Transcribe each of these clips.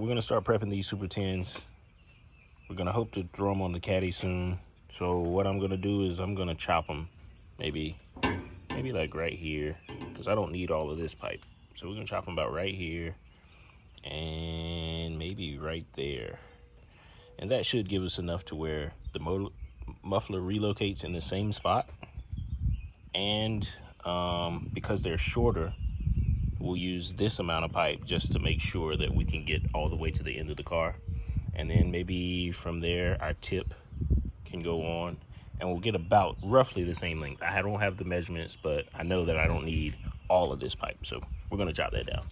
we're gonna start prepping these Super 10s. We're gonna hope to throw them on the Caddy soon. So what I'm gonna do is I'm gonna chop them, maybe like right here, because I don't need all of this pipe. So we're gonna chop them about right here, and maybe right there. And that should give us enough to where the muffler relocates in the same spot. And because they're shorter, we'll use this amount of pipe just to make sure that we can get all the way to the end of the car. And then maybe from there, our tip can go on, and we'll get about roughly the same length. I don't have the measurements, but I know that I don't need all of this pipe. So we're gonna chop that down.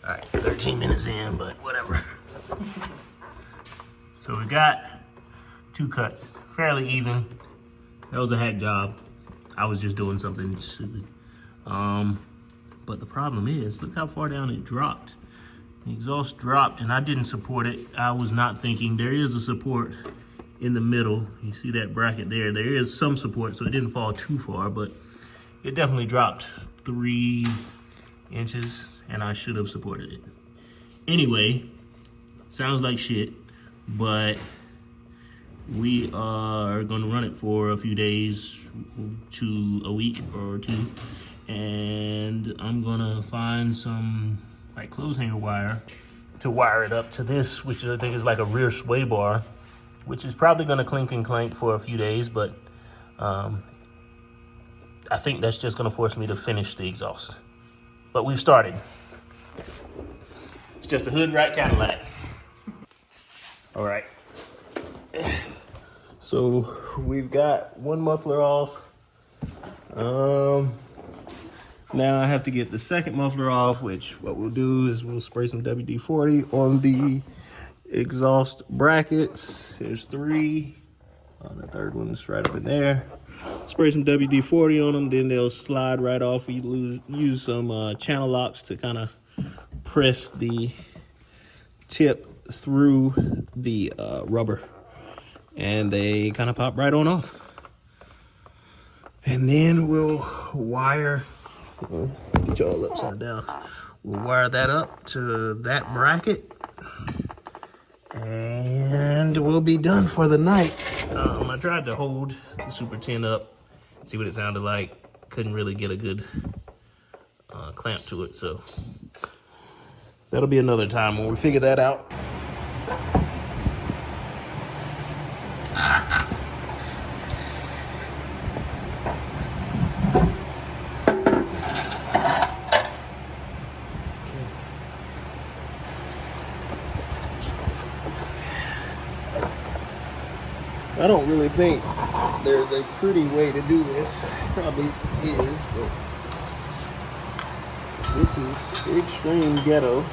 All right, 13 minutes in, but whatever. So we got 2 cuts, fairly even. That was a hack job. I was just doing something silly. But the problem is, look how far down it dropped. The exhaust dropped and I didn't support it. I was not thinking. There is a support in the middle. You see that bracket there? There is some support, so it didn't fall too far, but it definitely dropped 3 inches and I should have supported it. Anyway, sounds like shit, but we are gonna run it for a few days to a week or 2. And I'm gonna find some like clothes hanger wire to wire it up to this, which I think is like a rear sway bar, which is probably gonna clink and clank for a few days, but I think that's just gonna force me to finish the exhaust. But we've started. It's just a hood rat Cadillac. All right. So we've got one muffler off. Now I have to get the second muffler off, which what we'll do is we'll spray some WD-40 on the exhaust brackets. There's 3. The third one's right up in there. Spray some WD-40 on them, then they'll slide right off. We use some channel locks to kind of press the tip through the rubber, and they kind of pop right on off. And then we'll wire, get y'all upside down. We'll wire that up to that bracket, and we'll be done for the night. I tried to hold the Super 10 up, see what it sounded like. Couldn't really get a good clamp to it, so that'll be another time when we figure that out. I don't really think there's a pretty way to do this. Probably is, but this is extreme ghetto.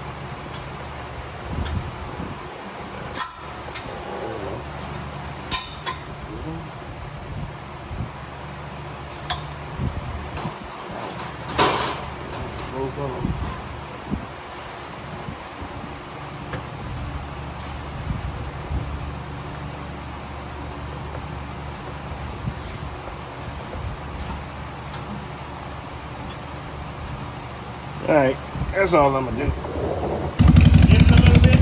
Both of them. All right, that's all I'm gonna do. Just a little bit.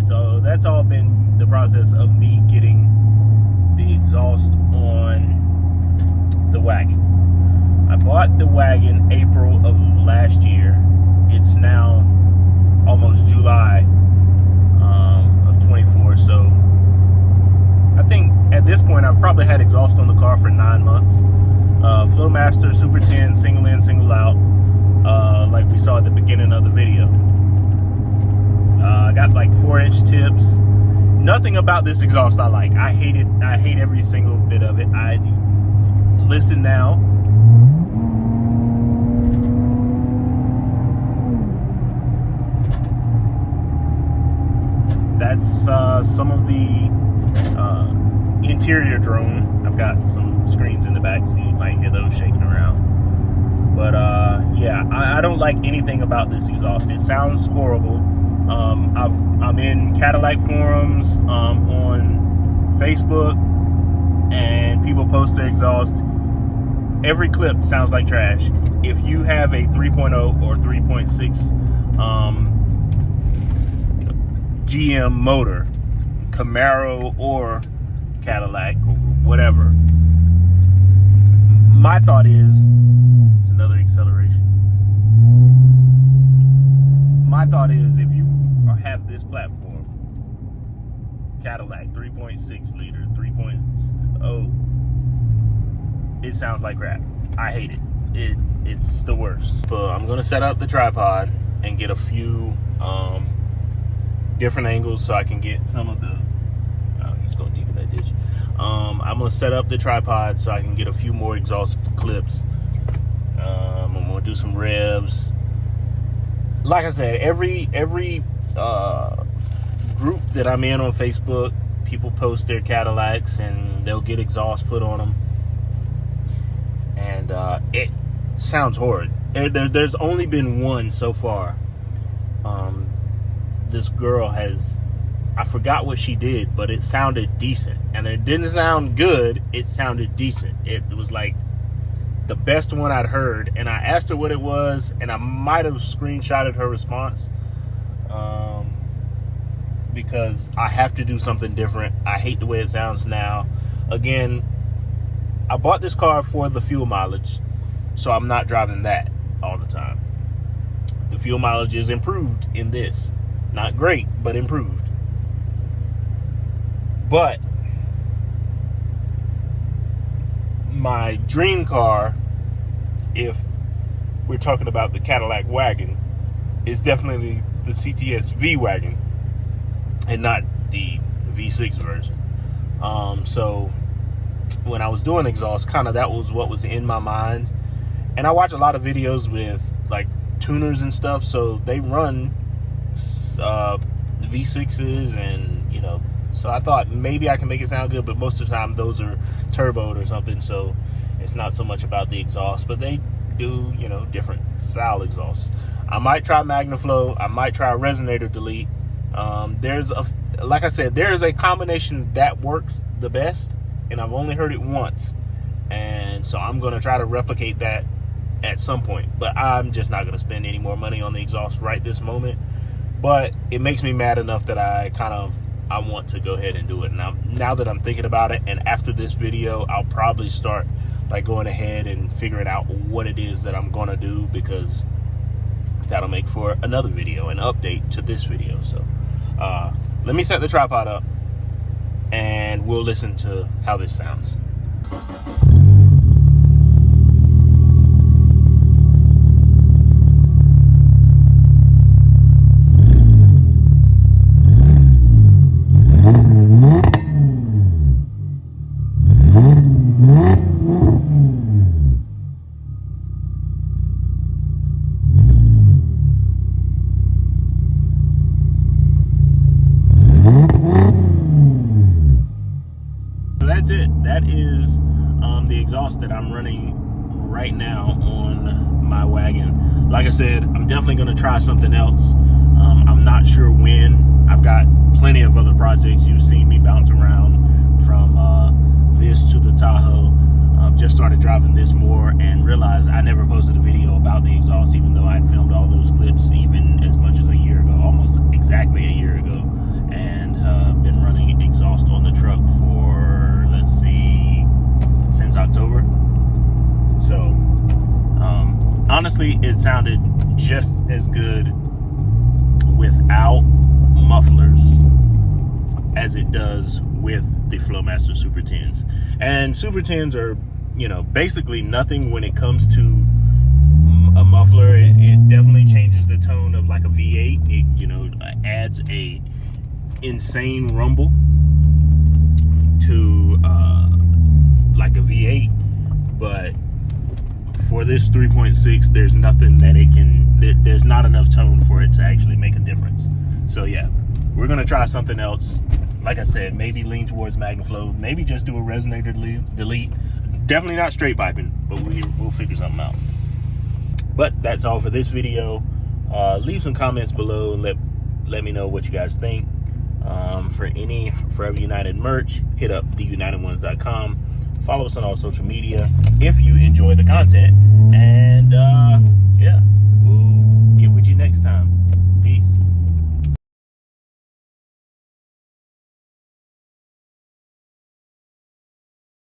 So that's all been the process of me getting the exhaust on the wagon. I bought the wagon April of last year. It's now almost July of 24. So I think at this point I've probably had exhaust on the car for 9 months. Flowmaster Super 10, single in, single out, like we saw at the beginning of the video. I got like 4-inch tips. Nothing about this exhaust I like. I hate it. I hate every single bit of it. Listen now. That's some of the interior drone. I've got some screens in the back, so you might hear those shaking around. But yeah, I don't like anything about this exhaust. It sounds horrible. I'm in Cadillac forums on Facebook, and people post their exhaust. Every clip sounds like trash. If you have a 3.0 or 3.6 GM motor, Camaro or Cadillac or whatever, my thought is, it's another acceleration. My thought is, if you have this platform, Cadillac 3.6 liter, 3.0, it sounds like crap. I hate it. It's the worst. So I'm gonna set up the tripod and get a few different angles so I can get some of the, he's going deep in that ditch. I'm gonna set up the tripod so I can get a few more exhaust clips. I'm gonna do some revs. Like I said, every group that I'm in on Facebook, people post their Cadillacs and they'll get exhaust put on them, and it sounds horrid. There's only been one so far. This girl has, I forgot what she did, but it sounded decent, and it didn't sound good. It sounded decent. It was like the best one I'd heard, and I asked her what it was, and I might have screenshotted her response, because I have to do something different. I hate the way it sounds now. Again, I bought this car for the fuel mileage, so I'm not driving that all the time. The fuel mileage is improved in this. Not great, but improved. But my dream car, if we're talking about the Cadillac wagon, is definitely the CTS Wagon, and not the V6 version. So when I was doing exhaust, kind of that was what was in my mind. And I watch a lot of videos with like tuners and stuff, so they run V6s, and you know, so I thought maybe I can make it sound good, but most of the time those are turboed or something, so it's not so much about the exhaust. But they do, you know, different style exhausts. I might try MagnaFlow. I might try resonator delete. There's a, like I said, there is a combination that works the best, and I've only heard it once, and And so I'm going to try to replicate that at some point, but I'm just not going to spend any more money on the exhaust right this moment. But it makes me mad enough that I want to go ahead and do it. Now that I'm thinking about it, and after this video, I'll probably start like going ahead and figuring out what it is that I'm going to do, because that'll make for another video, an update to this video. So let me set the tripod up and we'll listen to how this sounds. That's it. That is the exhaust that I'm running right now on my wagon. Like I said, I'm definitely going to try something else. I'm not sure when. I've got plenty of other projects. You've seen me bounce around from this to the Tahoe. Just started driving this more and realized I never posted a video about the exhaust, even though I'd filmed all those clips even as much as a year ago, almost exactly a year ago. And been running exhaust on the truck for, let's see, since October. So honestly, it sounded just as good without mufflers as it does with the Flowmaster Super 10s. And Super 10s are, you know, basically nothing when it comes to a muffler. It definitely changes the tone of like a V8. It, you know, adds a insane rumble to like a V8, but for this 3.6, there's nothing that it can, there's not enough tone for it to actually make a difference. So yeah, we're gonna try something else. Like I said, maybe lean towards MagnaFlow, maybe just do a resonator delete. Definitely not straight piping, but we'll figure something out. But that's all for this video. Leave some comments below and let me know what you guys think. For any Forever United merch, hit up theunitedones.com. Follow us on all social media if you enjoy the content, and